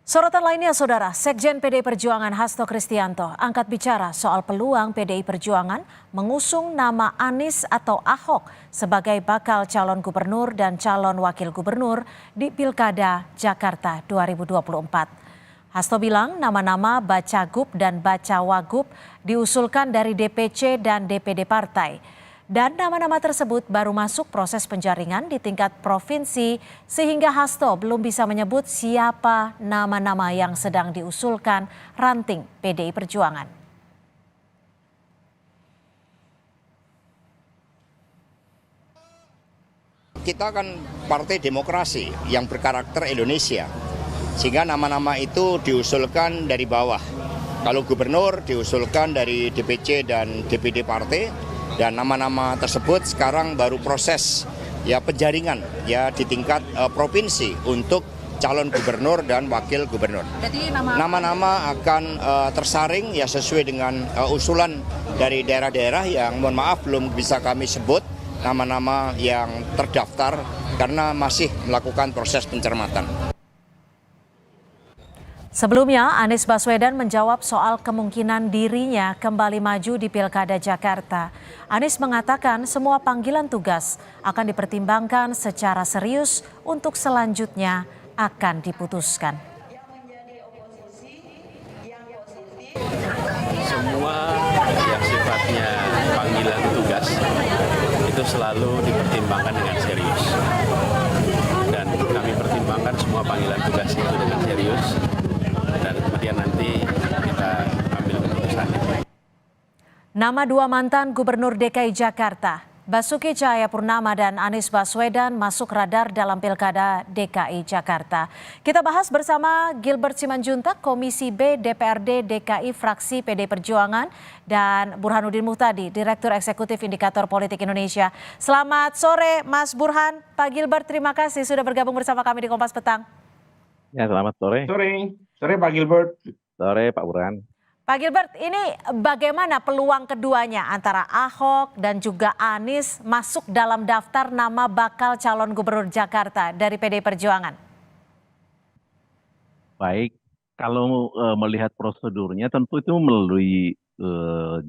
Sorotan lainnya, Saudara, Sekjen PDI Perjuangan Hasto Kristianto angkat bicara soal peluang PDI Perjuangan mengusung nama Anies atau Ahok sebagai bakal calon gubernur dan calon wakil gubernur di Pilkada Jakarta 2024. Hasto bilang nama-nama Bacagub dan Bacawagub diusulkan dari DPC dan DPD partai. Dan nama-nama tersebut baru masuk proses penjaringan di tingkat provinsi sehingga Hasto belum bisa menyebut siapa nama-nama yang sedang diusulkan ranting PDI Perjuangan. Kita kan partai demokrasi yang berkarakter Indonesia, sehingga nama-nama itu diusulkan dari bawah. Kalau gubernur diusulkan dari DPC dan DPD partai. Dan nama-nama tersebut sekarang baru proses penjaringan di tingkat provinsi untuk calon gubernur dan wakil gubernur. Jadi nama-nama akan tersaring sesuai dengan usulan dari daerah-daerah yang mohon maaf belum bisa kami sebut nama-nama yang terdaftar karena masih melakukan proses pencermatan. Sebelumnya, Anies Baswedan menjawab soal kemungkinan dirinya kembali maju di Pilkada Jakarta. Anies mengatakan semua panggilan tugas akan dipertimbangkan secara serius untuk selanjutnya akan diputuskan. Semua yang sifatnya panggilan tugas itu selalu dipertimbangkan dengan serius. Dan kami pertimbangkan semua panggilan tugas itu dengan serius. Dan kemudian nanti kita ambil keputusannya. Nama dua mantan Gubernur DKI Jakarta, Basuki Cahayapurnama dan Anies Baswedan masuk radar dalam Pilkada DKI Jakarta. Kita bahas bersama Gilbert Simanjuntak, Komisi B DPRD DKI Fraksi PD Perjuangan, dan Burhanuddin Muhtadi, Direktur Eksekutif Indikator Politik Indonesia. Selamat sore Mas Burhan. Pak Gilbert, terima kasih sudah bergabung bersama kami di Kompas Petang. Ya, selamat sore. Sore Pak Gilbert. Sore Pak Burhan. Pak Gilbert, ini bagaimana peluang keduanya antara Ahok dan juga Anies masuk dalam daftar nama bakal calon gubernur Jakarta dari PDI Perjuangan? Baik, kalau melihat prosedurnya tentu itu melalui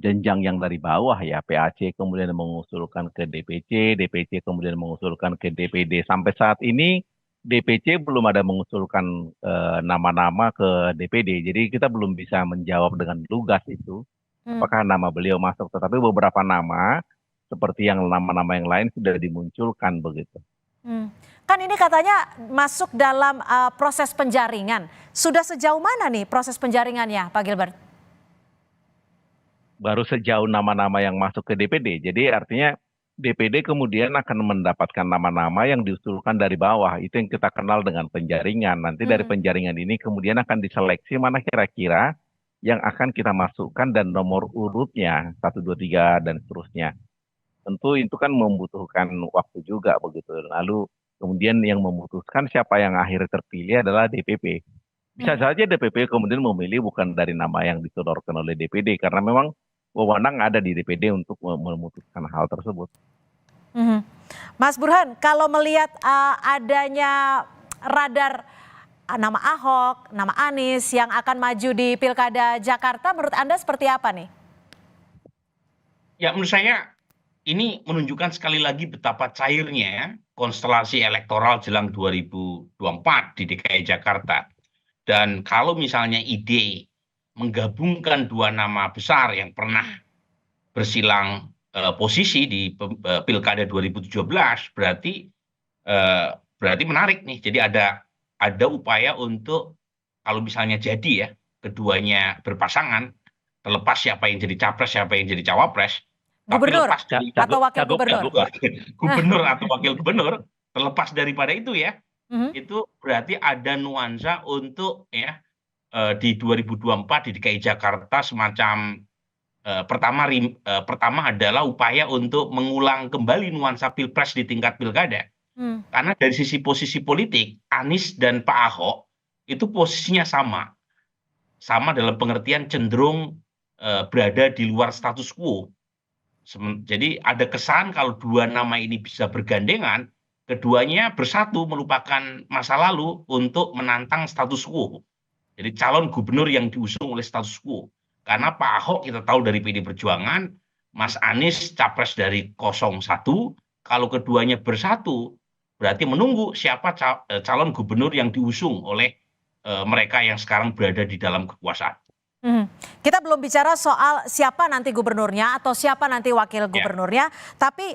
jenjang yang dari bawah ya, PAC kemudian mengusulkan ke DPC, DPC kemudian mengusulkan ke DPD. Sampai saat ini DPC belum ada mengusulkan nama-nama ke DPD, jadi kita belum bisa menjawab dengan lugas itu apakah nama beliau masuk. Tetapi beberapa nama seperti yang nama-nama yang lain sudah dimunculkan begitu. Kan ini katanya masuk dalam proses penjaringan. Sudah sejauh mana nih proses penjaringannya, Pak Gilbert? Baru sejauh nama-nama yang masuk ke DPD, jadi artinya DPD kemudian akan mendapatkan nama-nama yang diusulkan dari bawah. Itu yang kita kenal dengan penjaringan. Nanti dari penjaringan ini kemudian akan diseleksi mana kira-kira yang akan kita masukkan dan nomor urutnya 1, 2, 3 dan seterusnya. Tentu itu kan membutuhkan waktu juga begitu. Lalu kemudian yang memutuskan siapa yang akhirnya terpilih adalah DPP. Bisa saja DPP kemudian memilih bukan dari nama yang disodorkan oleh DPD karena memang wewenang ada di DPD untuk memutuskan hal tersebut. Mas Burhan, kalau melihat adanya radar nama Ahok, nama Anies yang akan maju di Pilkada Jakarta, menurut Anda seperti apa nih? Ya, menurut saya ini menunjukkan sekali lagi betapa cairnya konstelasi elektoral jelang 2024 di DKI Jakarta. Dan kalau misalnya ide menggabungkan dua nama besar yang pernah bersilang posisi di Pilkada 2017 berarti menarik nih. Jadi ada upaya untuk kalau misalnya jadi ya keduanya berpasangan, terlepas siapa yang jadi capres siapa yang jadi cawapres, Gubernur tapi lepas dari atau wakil gubernur? Gubernur atau wakil gubernur, terlepas daripada itu ya, itu berarti ada nuansa untuk di 2024 di DKI Jakarta semacam pertama adalah upaya untuk mengulang kembali nuansa pilpres di tingkat pilkada. Karena dari sisi posisi politik, Anies dan Pak Ahok itu posisinya sama dalam pengertian cenderung berada di luar status quo. Jadi ada kesan kalau dua nama ini bisa bergandengan, keduanya bersatu melupakan masa lalu untuk menantang status quo. Jadi calon gubernur yang diusung oleh status quo. Karena Pak Ahok kita tahu dari PD Perjuangan, Mas Anies capres dari 01, kalau keduanya bersatu, berarti menunggu siapa calon gubernur yang diusung oleh mereka yang sekarang berada di dalam kekuasaan. Kita belum bicara soal siapa nanti gubernurnya atau siapa nanti wakil gubernurnya, tapi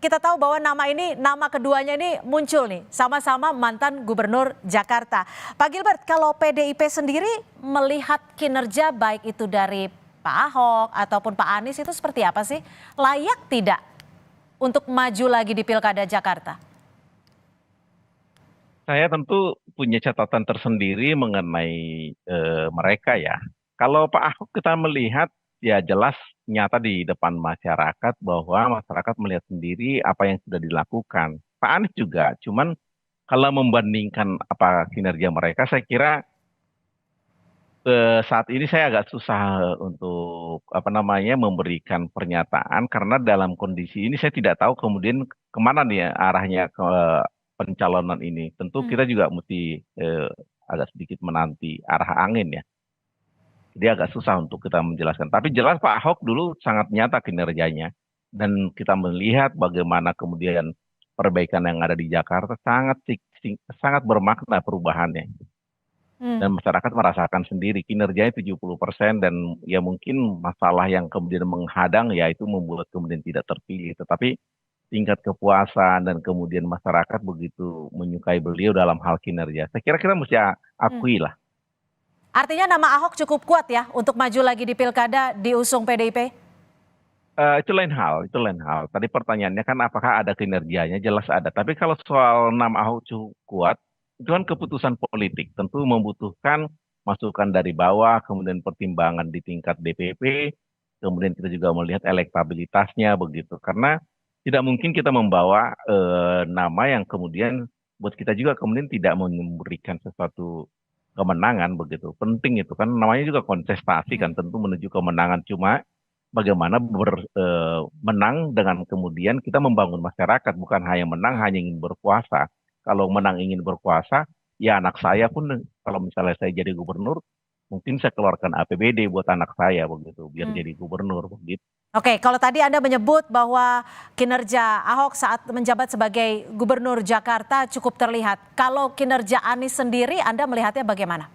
kita tahu bahwa nama keduanya ini muncul nih, sama-sama mantan gubernur Jakarta. Pak Gilbert, kalau PDIP sendiri melihat kinerja baik itu dari Pak Ahok ataupun Pak Anies itu seperti apa sih? Layak tidak untuk maju lagi di Pilkada Jakarta? Saya tentu punya catatan tersendiri mengenai mereka ya. Kalau Pak Ahok kita melihat ya jelas nyata di depan masyarakat bahwa masyarakat melihat sendiri apa yang sudah dilakukan. Pak Anies juga, cuman kalau membandingkan apa kinerja mereka, saya kira saat ini saya agak susah untuk memberikan pernyataan karena dalam kondisi ini saya tidak tahu kemudian kemana nih ya arahnya ke pencalonan ini. Tentu kita juga mesti agak sedikit menanti arah angin ya. Jadi agak susah untuk kita menjelaskan. Tapi jelas Pak Ahok dulu sangat nyata kinerjanya. Dan kita melihat bagaimana kemudian perbaikan yang ada di Jakarta sangat bermakna perubahannya. Dan masyarakat merasakan sendiri kinerjanya 70% dan ya mungkin masalah yang kemudian menghadang ya itu membuat kemudian tidak terpilih. Tetapi tingkat kepuasan dan kemudian masyarakat begitu menyukai beliau dalam hal kinerja. Saya kira kita mesti akui lah. Artinya nama Ahok cukup kuat ya untuk maju lagi di Pilkada diusung PDIP? Itu lain hal. Tadi pertanyaannya kan apakah ada kinerjanya, jelas ada. Tapi kalau soal nama Ahok cukup kuat, itu kan keputusan politik. Tentu membutuhkan masukan dari bawah, kemudian pertimbangan di tingkat DPP, kemudian kita juga melihat elektabilitasnya begitu. Karena tidak mungkin kita membawa nama yang kemudian buat kita juga kemudian tidak memberikan sesuatu kemenangan begitu. Penting itu kan namanya juga kontestasi kan, tentu menuju kemenangan. Cuma bagaimana menang dengan kemudian kita membangun masyarakat, bukan hanya menang hanya ingin berkuasa. Kalau menang ingin berkuasa, ya anak saya pun kalau misalnya saya jadi gubernur, mungkin saya keluarkan APBD buat anak saya begitu, biar jadi gubernur begitu. Oke, kalau tadi Anda menyebut bahwa kinerja Ahok saat menjabat sebagai gubernur Jakarta cukup terlihat. Kalau kinerja Anies sendiri, Anda melihatnya bagaimana?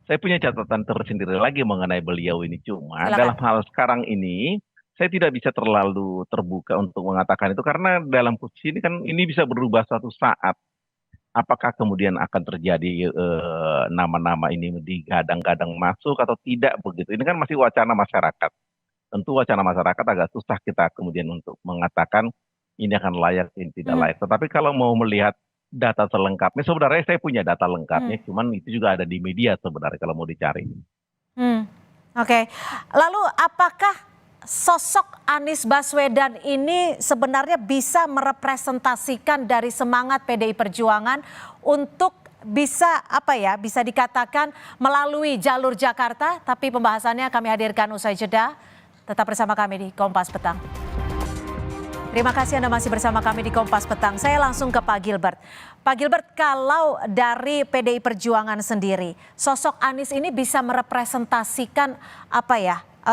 Saya punya catatan tersendiri lagi mengenai beliau ini. Cuma Silakan. dalam hal sekarang ini, saya tidak bisa terlalu terbuka untuk mengatakan itu. Karena dalam posisi ini kan ini bisa berubah suatu saat. Apakah kemudian akan terjadi nama-nama ini digadang-gadang masuk atau tidak begitu. Ini kan masih wacana masyarakat. Tentu wacana masyarakat agak susah kita kemudian untuk mengatakan ini akan layak, ini tidak layak. Tetapi kalau mau melihat data selengkapnya, sebenarnya saya punya data lengkapnya, cuman itu juga ada di media sebenarnya kalau mau dicari. Oke, lalu apakah sosok Anies Baswedan ini sebenarnya bisa merepresentasikan dari semangat PDI Perjuangan untuk bisa bisa dikatakan melalui jalur Jakarta, tapi pembahasannya kami hadirkan usai jeda. Tetap bersama kami di Kompas Petang. Terima kasih Anda masih bersama kami di Kompas Petang. Saya langsung ke Pak Gilbert. Pak Gilbert, kalau dari PDI Perjuangan sendiri, sosok Anies ini bisa merepresentasikan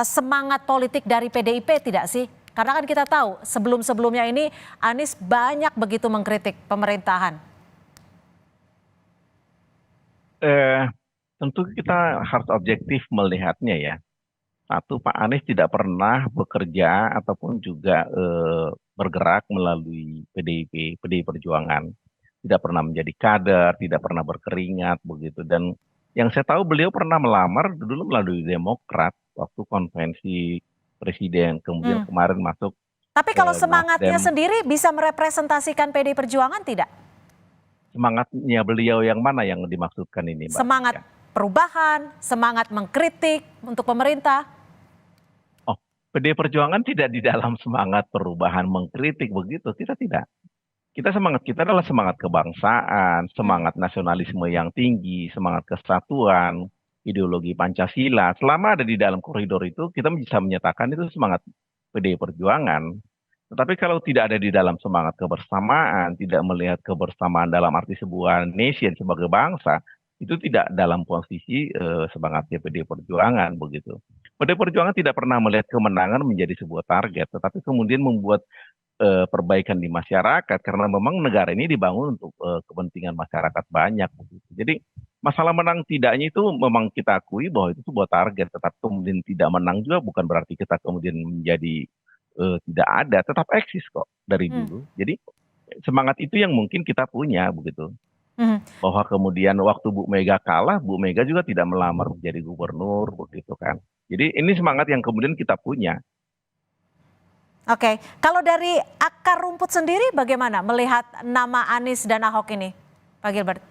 semangat politik dari PDIP tidak sih? Karena kan kita tahu sebelum-sebelumnya ini Anies banyak begitu mengkritik pemerintahan. Tentu kita harus objektif melihatnya ya. Satu, Pak Anies tidak pernah bekerja ataupun juga bergerak melalui PDI Perjuangan. Tidak pernah menjadi kader, tidak pernah berkeringat begitu. Dan yang saya tahu beliau pernah melamar dulu melalui Demokrat waktu konvensi presiden, kemudian kemarin masuk. Tapi kalau semangatnya sendiri bisa merepresentasikan PDI Perjuangan tidak? Semangatnya beliau yang mana yang dimaksudkan ini, Mbak? Semangat perubahan, semangat mengkritik untuk pemerintah. PDI Perjuangan tidak di dalam semangat perubahan mengkritik begitu, kita tidak. Semangat kita adalah semangat kebangsaan, semangat nasionalisme yang tinggi, semangat kesatuan, ideologi Pancasila. Selama ada di dalam koridor itu, kita bisa menyatakan itu semangat PDI Perjuangan. Tetapi kalau tidak ada di dalam semangat kebersamaan, tidak melihat kebersamaan dalam arti sebuah nation sebagai bangsa, itu tidak dalam posisi semangatnya PDI Perjuangan begitu. PDI Perjuangan tidak pernah melihat kemenangan menjadi sebuah target, tetapi kemudian membuat perbaikan di masyarakat karena memang negara ini dibangun untuk kepentingan masyarakat banyak begitu. Jadi masalah menang tidaknya itu memang kita akui bahwa itu sebuah target, tetapi kemudian tidak menang juga bukan berarti kita kemudian menjadi tidak ada, tetap eksis kok dari Hmm. dulu. Jadi semangat itu yang mungkin kita punya begitu. Mhm. Bahwa kemudian waktu Bu Mega kalah, Bu Mega juga tidak melamar menjadi gubernur begitu kan. Jadi ini semangat yang kemudian kita punya. Oke, kalau dari akar rumput sendiri bagaimana melihat nama Anies dan Ahok ini, Pak Gilbert?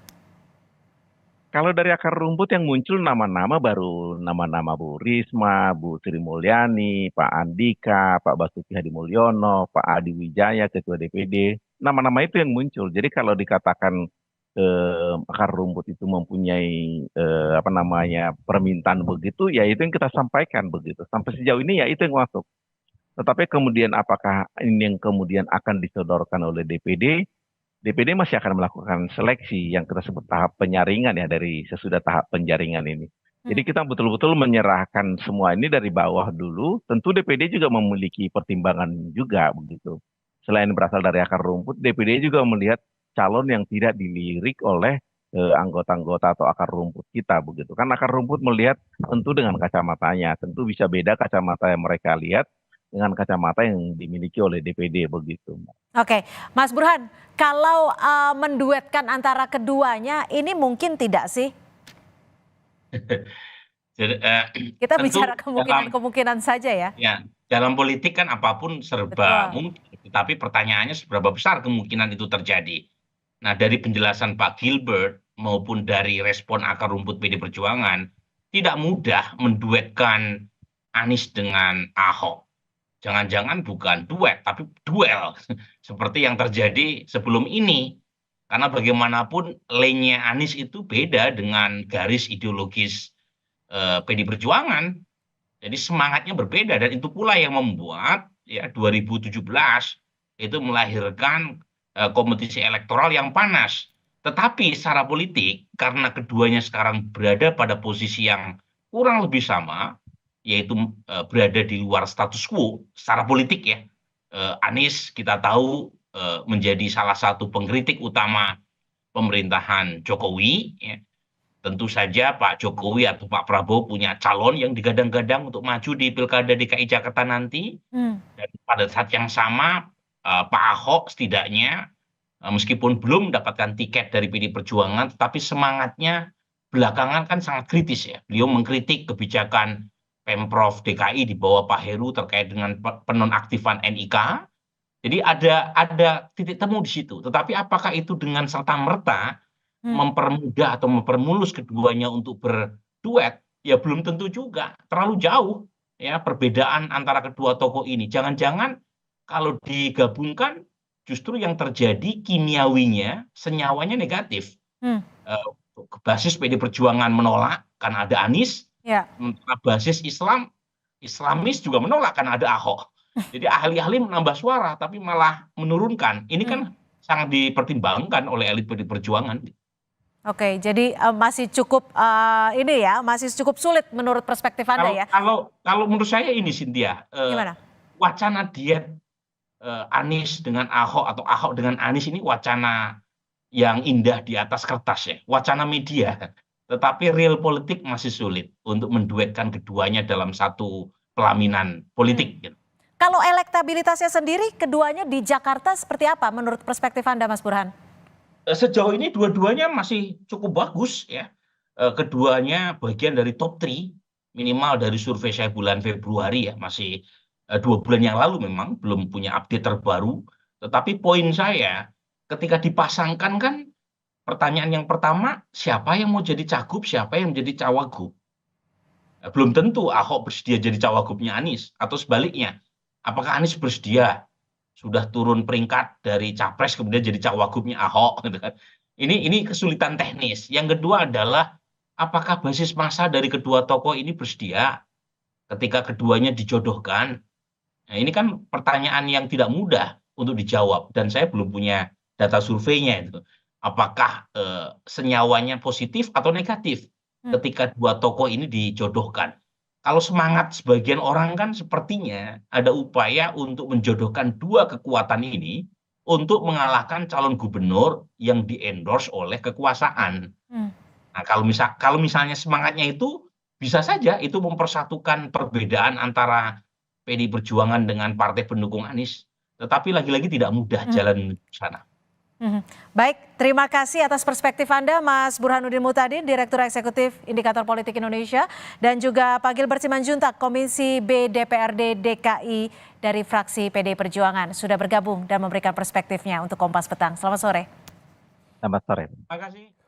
Kalau dari akar rumput yang muncul nama-nama baru nama-nama Bu Risma, Bu Sri Mulyani, Pak Andika, Pak Basuki Hadi Mulyono, Pak Adi Wijaya, Ketua DPD. Nama-nama itu yang muncul. Jadi kalau dikatakan akar rumput itu mempunyai permintaan begitu, ya itu yang kita sampaikan begitu. Sampai sejauh ini ya itu yang masuk. Tetapi kemudian apakah ini yang kemudian akan disodorkan oleh DPD? DPD masih akan melakukan seleksi yang kita sebut tahap penyaringan ya dari sesudah tahap penjaringan ini. Jadi kita betul-betul menyerahkan semua ini dari bawah dulu. Tentu DPD juga memiliki pertimbangan juga begitu. Selain berasal dari akar rumput, DPD juga melihat calon yang tidak dilirik oleh anggota-anggota atau akar rumput kita begitu. Kan akar rumput melihat tentu dengan kacamatanya, tentu bisa beda kacamata yang mereka lihat dengan kacamata yang dimiliki oleh DPD begitu. Oke, Mas Burhan, kalau menduetkan antara keduanya ini mungkin tidak sih? Jadi, Kita tentu bicara dalam kemungkinan-kemungkinan saja ya. ya dalam politik kan apapun serba Betul. mungkin, tapi pertanyaannya seberapa besar kemungkinan itu terjadi. Nah, dari penjelasan Pak Gilbert maupun dari respon akar rumput PD Perjuangan, tidak mudah menduetkan Anies dengan Ahok. Jangan-jangan bukan duet, tapi duel. Seperti yang terjadi sebelum ini. Karena bagaimanapun lane-nya Anies itu beda dengan garis ideologis PD Perjuangan. Jadi semangatnya berbeda dan itu pula yang membuat ya 2017 itu melahirkan kompetisi elektoral yang panas. Tetapi secara politik karena keduanya sekarang berada pada posisi yang kurang lebih sama, yaitu berada di luar status quo secara politik ya. Anies kita tahu menjadi salah satu pengkritik utama pemerintahan Jokowi. Ya. Tentu saja Pak Jokowi atau Pak Prabowo punya calon yang digadang-gadang untuk maju di Pilkada DKI Jakarta nanti. Dan pada saat yang sama Pak Ahok setidaknya meskipun belum mendapatkan tiket dari PD Perjuangan, tetapi semangatnya belakangan kan sangat kritis ya. Beliau mengkritik kebijakan Pemprov DKI di bawah Pak Heru terkait dengan penonaktifan NIK. Jadi ada titik temu di situ. Tetapi apakah itu dengan serta-merta mempermudah atau mempermulus keduanya untuk berduet? Ya belum tentu juga. Terlalu jauh ya perbedaan antara kedua tokoh ini. Jangan-jangan kalau digabungkan justru yang terjadi kimiawinya, senyawanya negatif. Basis PD Perjuangan menolak karena ada Anies. Ya. Sementara basis Islamis juga menolak karena ada Ahok. Jadi ahli-ahli menambah suara tapi malah menurunkan. Ini kan sangat dipertimbangkan oleh elit PD Perjuangan. Oke, jadi masih cukup masih cukup sulit menurut perspektif Anda ya. Kalau menurut saya ini Cynthia, Gimana? wacana diet Anies dengan Ahok atau Ahok dengan Anies ini wacana yang indah di atas kertas ya, wacana media. Tetapi real politik masih sulit untuk menduetkan keduanya dalam satu pelaminan politik. Gitu. Kalau elektabilitasnya sendiri, keduanya di Jakarta seperti apa menurut perspektif Anda, Mas Burhan? Sejauh ini dua-duanya masih cukup bagus ya. Keduanya bagian dari top 3 minimal dari survei saya bulan Februari ya, masih 2 bulan yang lalu memang belum punya update terbaru. Tetapi poin saya ketika dipasangkan kan pertanyaan yang pertama, siapa yang mau jadi cagup, siapa yang menjadi cawagup? Belum tentu Ahok bersedia jadi cawagupnya Anies atau sebaliknya. Apakah Anies bersedia sudah turun peringkat dari capres kemudian jadi cawagupnya Ahok gitu kan. Ini kesulitan teknis. Yang kedua adalah apakah basis massa dari kedua tokoh ini bersedia ketika keduanya dijodohkan? Nah, ini kan pertanyaan yang tidak mudah untuk dijawab dan saya belum punya data surveinya itu. apakah senyawanya positif atau negatif ketika dua tokoh ini dijodohkan. Kalau semangat sebagian orang kan sepertinya ada upaya untuk menjodohkan dua kekuatan ini untuk mengalahkan calon gubernur yang di-endorse oleh kekuasaan. Nah, kalau misalnya semangatnya itu bisa saja itu mempersatukan perbedaan antara PDI Perjuangan dengan partai pendukung Anies, tetapi lagi-lagi tidak mudah jalan ke sana. Baik, terima kasih atas perspektif Anda, Mas Burhanuddin Muhtadin, Direktur Eksekutif Indikator Politik Indonesia, dan juga Pak Gilbert Simanjuntak, Komisi B DPRD DKI dari fraksi PDI Perjuangan, sudah bergabung dan memberikan perspektifnya untuk Kompas Petang. Selamat sore. Selamat sore. Terima kasih.